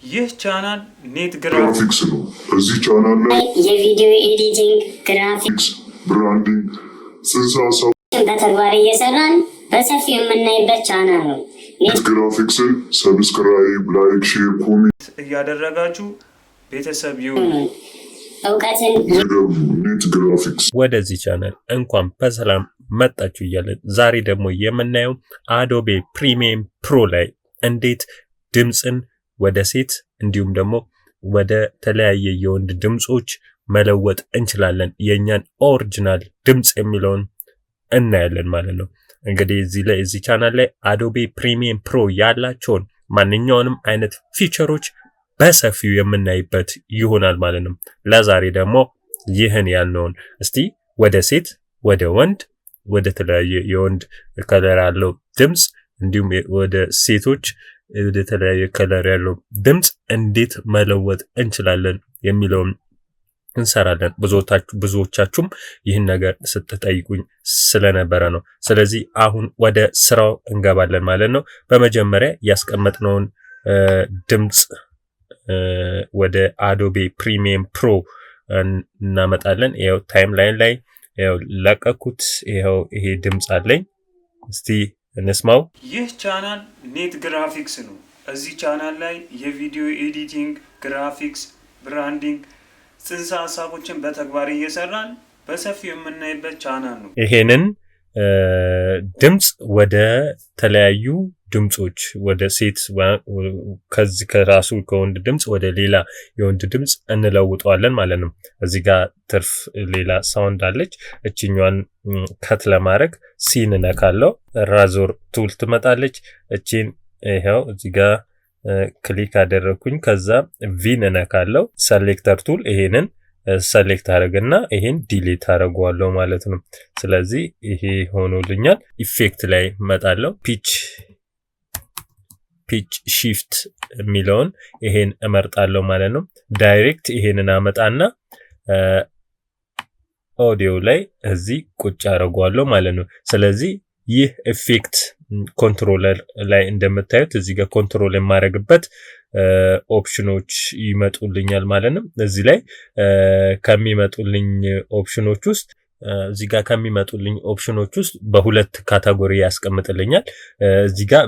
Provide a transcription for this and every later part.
ይህ ቻናል ኔት ግራፊክስ ነው። እዚህ ቻናል ላይ የቪዲዮ ኤዲቲንግ፣ ግራፊክስ፣ ብራንዲንግ፣ ጽንሰ ሀሳብ በተግባር እየሰራን በሰፊው የምናይበት ቻናል ነው። ኔት ግራፊክስን ሰብስክራይብ፣ ላይክ፣ ሼር፣ ኮሜንት እያደረጋችሁ ቤተሰብ ይሁኑ። እውቀትን ይገቡ። ኔት ግራፊክስ ወደዚህ ቻናል እንኳን በሰላም መጣችሁ እያለን ዛሬ ደግሞ የምናየው አዶቤ ፕሪሚየም ፕሮ ላይ እንዴት ድምፅን ወደ ሴት እንዲሁም ደግሞ ወደ ተለያየ የወንድ ድምጾች መለወጥ እንችላለን። የኛን ኦሪጂናል ድምጽ የሚለውን እናያለን ማለት ነው። እንግዲህ እዚህ ቻናል ላይ አዶቤ ፕሪሚየም ፕሮ ያላቸውን ማንኛውንም አይነት ፊቸሮች በሰፊው የምናይበት ይሆናል ማለት ነው። ለዛሬ ደግሞ ይህን ያልነውን እስቲ ወደ ሴት፣ ወደ ወንድ፣ ወደ ተለያየ የወንድ ከለር ያለው ድምጽ እንዲሁም ወደ ሴቶች ወደ ተለያየ ከለር ያለው ድምጽ እንዴት መለወጥ እንችላለን የሚለውን እንሰራለን። ብዙዎቻችሁም ይህን ነገር ስትጠይቁኝ ስለነበረ ነው። ስለዚህ አሁን ወደ ስራው እንገባለን ማለት ነው። በመጀመሪያ ያስቀመጥነውን ድምጽ ወደ አዶቤ ፕሪሚየም ፕሮ እናመጣለን። ይሄው ታይምላይን ላይ ይሄው ለቀኩት። ይሄ ድምጽ አለኝ። እስቲ እንስማው። ይህ ቻናል ኔት ግራፊክስ ነው። እዚህ ቻናል ላይ የቪዲዮ ኤዲቲንግ፣ ግራፊክስ፣ ብራንዲንግ፣ ጽንሰ ሀሳቦችን በተግባር እየሰራን በሰፊው የምናይበት ቻናል ነው። ይሄንን ድምጽ ወደ ተለያዩ ድምጾች ወደ ሴት ከዚህ ከራሱ ከወንድ ድምጽ ወደ ሌላ የወንድ ድምጽ እንለውጠዋለን ማለት ነው። እዚህ ጋር ትርፍ ሌላ ሳውንድ አለች። እቺኛዋን ከት ለማድረግ ሲን ነካለው። ራዞር ቱል ትመጣለች። እቺን ይሄው እዚህ ጋር ክሊክ አደረኩኝ። ከዛ ቪን ነካለው። ሰሌክተር ቱል ይሄንን ሰሌክት አደረግና ይሄን ዲሊት አደርገዋለሁ ማለት ነው። ስለዚህ ይሄ ሆኖልኛል። ኢፌክት ላይ መጣለው። ፒች ሺፍት የሚለውን ይሄን እመርጣለሁ ማለት ነው። ዳይሬክት ይሄንን አመጣና ኦዲዮ ላይ እዚህ ቁጭ አደርገዋለሁ ማለት ነው። ስለዚህ ይህ ኢፌክት ኮንትሮለር ላይ እንደምታዩት እዚህ ጋር ኮንትሮል የማደርግበት ኦፕሽኖች ይመጡልኛል ማለት ነው። እዚህ ላይ ከሚመጡልኝ ኦፕሽኖች ውስጥ በሁለት ካቴጎሪ ያስቀምጥልኛል። እዚህ ጋር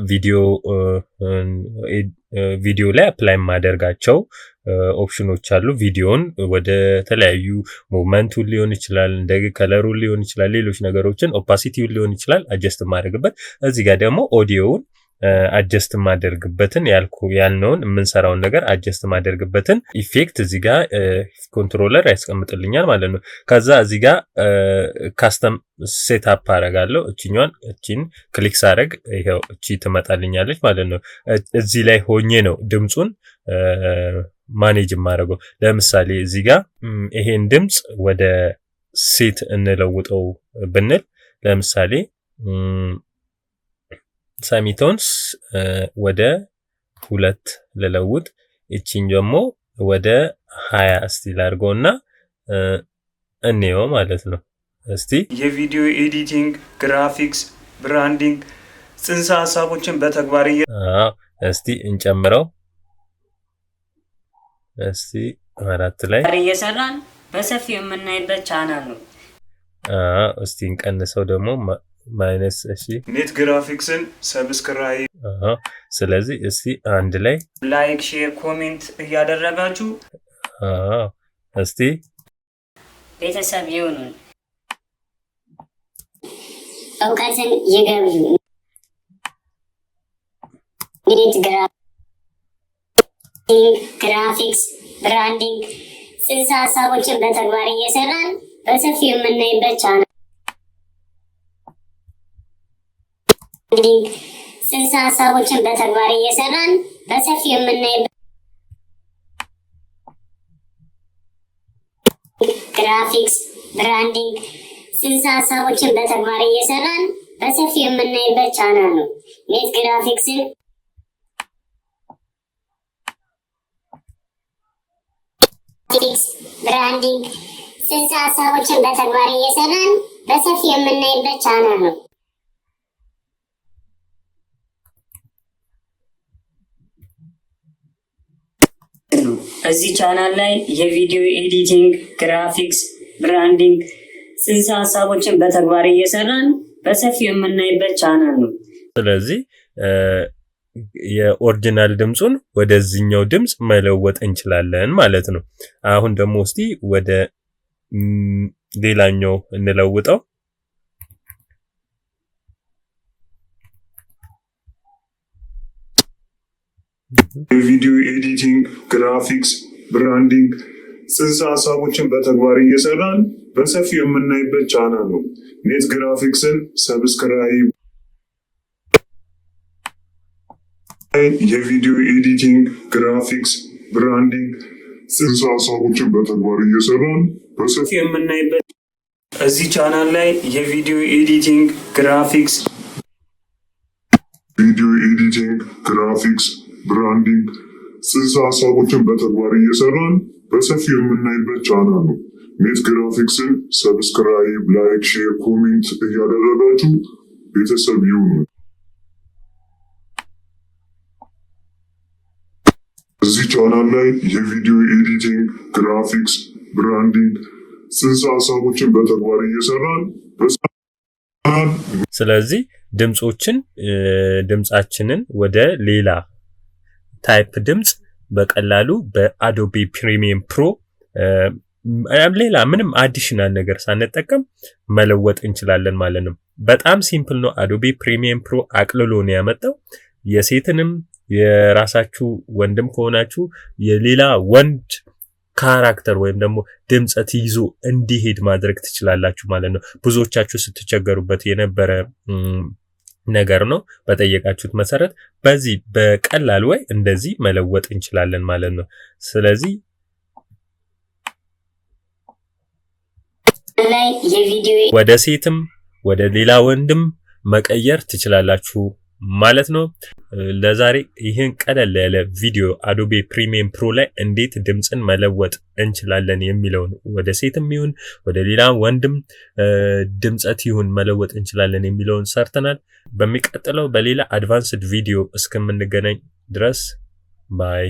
ቪዲዮ ላይ አፕላይ ማደርጋቸው ኦፕሽኖች አሉ። ቪዲዮን ወደ ተለያዩ ሙቭመንቱን ሊሆን ይችላል፣ እንደገ ከለሩን ሊሆን ይችላል፣ ሌሎች ነገሮችን ኦፓሲቲውን ሊሆን ይችላል አጀስት ማድረግበት። እዚህ ጋር ደግሞ ኦዲዮውን አጀስት ማደርግበትን ያልነውን የምንሰራውን ነገር አጀስት ማደርግበትን ኢፌክት እዚህ ጋር ኮንትሮለር ያስቀምጥልኛል ማለት ነው። ከዛ እዚህ ጋር ካስተም ሴትአፕ አደርጋለሁ። እቺን ክሊክ ሳደርግ ይሄው እቺ ትመጣልኛለች ማለት ነው። እዚህ ላይ ሆኜ ነው ድምጹን ማኔጅ ማድረገው። ለምሳሌ እዚህ ጋር ይሄን ድምጽ ወደ ሴት እንለውጠው ብንል ለምሳሌ ሳሚቶንስ ወደ 2 ለለውጥ፣ እቺን ደግሞ ወደ 20 እስቲ ላድርገውና እንየው ማለት ነው። እስቲ የቪዲዮ ኤዲቲንግ፣ ግራፊክስ፣ ብራንዲንግ፣ ጽንሰ ሀሳቦችን በተግባር እስቲ እንጨምረው። እስቲ 4 ላይ እየሰራን በሰፊው የምናይበት ቻናል ነው። እስቲ እንቀንሰው ደግሞ ማይነስ። እሺ ኔት ግራፊክስን ሰብስክራይብ። ስለዚህ እስቲ አንድ ላይ ላይክ፣ ሼር፣ ኮሜንት እያደረጋችሁ እስቲ ቤተሰብ ይሁኑ። እውቀትን ይገቡ። ኔት ግራፊክስ፣ ብራንዲንግ፣ ጽንሰ ሀሳቦችን በተግባር እየሰራን በሰፊው የምናይበት ቻናል ጽንሰ ሀሳቦችን በተግባር እየሰራን በሰፊው የምናይበት ግራፊክስ፣ ብራንዲንግ፣ ጽንሰ ሀሳቦችን በተግባር እየሰራን በሰፊው የምናይበት ቻናል ነው። ኔት ግራፊክስን ብራንዲንግ፣ ጽንሰ ሀሳቦችን በተግባር እየሰራን በሰፊው የምናይበት ቻናል ነው። ነው። እዚህ ቻናል ላይ የቪዲዮ ኤዲቲንግ፣ ግራፊክስ፣ ብራንዲንግ ጽንሰ ሀሳቦችን በተግባር እየሰራን በሰፊው የምናይበት ቻናል ነው። ስለዚህ የኦሪጂናል ድምጹን ወደዚህኛው ድምጽ መለወጥ እንችላለን ማለት ነው። አሁን ደግሞ እስቲ ወደ ሌላኛው እንለውጠው። የቪዲዮ ኤዲቲንግ፣ ግራፊክስ፣ ብራንዲንግ ጽንሰ ሀሳቦችን በተግባር እየሰራን በሰፊው የምናይበት ቻናል ነው። ኔት ግራፊክስን ሰብስክራይብ። የቪዲዮ ኤዲቲንግ፣ ግራፊክስ፣ ብራንዲንግ ጽንሰ ሀሳቦችን በተግባር እየሰራን በሰፊው የምናይበት እዚህ ቻናል ላይ የቪዲዮ ኤዲቲንግ፣ ግራፊክስ ግራፊክስ፣ ብራንዲንግ ጽንሰ ሀሳቦችን በተግባር እየሰራን በሰፊው የምናይበት ቻናል ነው። ኔት ግራፊክስን ሰብስክራይብ፣ ላይክ፣ ሼር፣ ኮሜንት እያደረጋችሁ ቤተሰብ ይሁኑ። እዚህ ቻናል ላይ የቪዲዮ ኤዲቲንግ፣ ግራፊክስ፣ ብራንዲንግ ጽንሰ ሀሳቦችን በተግባር እየሰራን ስለዚህ ድምጻችንን ወደ ሌላ ታይፕ ድምጽ በቀላሉ በአዶቤ ፕሪሚየም ፕሮ ሌላ ምንም አዲሽናል ነገር ሳንጠቀም መለወጥ እንችላለን ማለት ነው። በጣም ሲምፕል ነው። አዶቤ ፕሪሚየም ፕሮ አቅልሎ ነው ያመጣው። የሴትንም የራሳችሁ ወንድም ከሆናችሁ የሌላ ወንድ ካራክተር ወይም ደግሞ ድምጸት ይዞ እንዲሄድ ማድረግ ትችላላችሁ ማለት ነው። ብዙዎቻችሁ ስትቸገሩበት የነበረ ነገር ነው። በጠየቃችሁት መሰረት በዚህ በቀላል ወይ እንደዚህ መለወጥ እንችላለን ማለት ነው። ስለዚህ ወደ ሴትም ወደ ሌላ ወንድም መቀየር ትችላላችሁ ማለት ነው። ለዛሬ ይህን ቀለል ያለ ቪዲዮ አዶቤ ፕሪሚየም ፕሮ ላይ እንዴት ድምጽን መለወጥ እንችላለን የሚለውን ወደ ሴትም ይሁን ወደ ሌላ ወንድም ድምጸት ይሁን መለወጥ እንችላለን የሚለውን ሰርተናል። በሚቀጥለው በሌላ አድቫንስድ ቪዲዮ እስከምንገናኝ ድረስ ባይ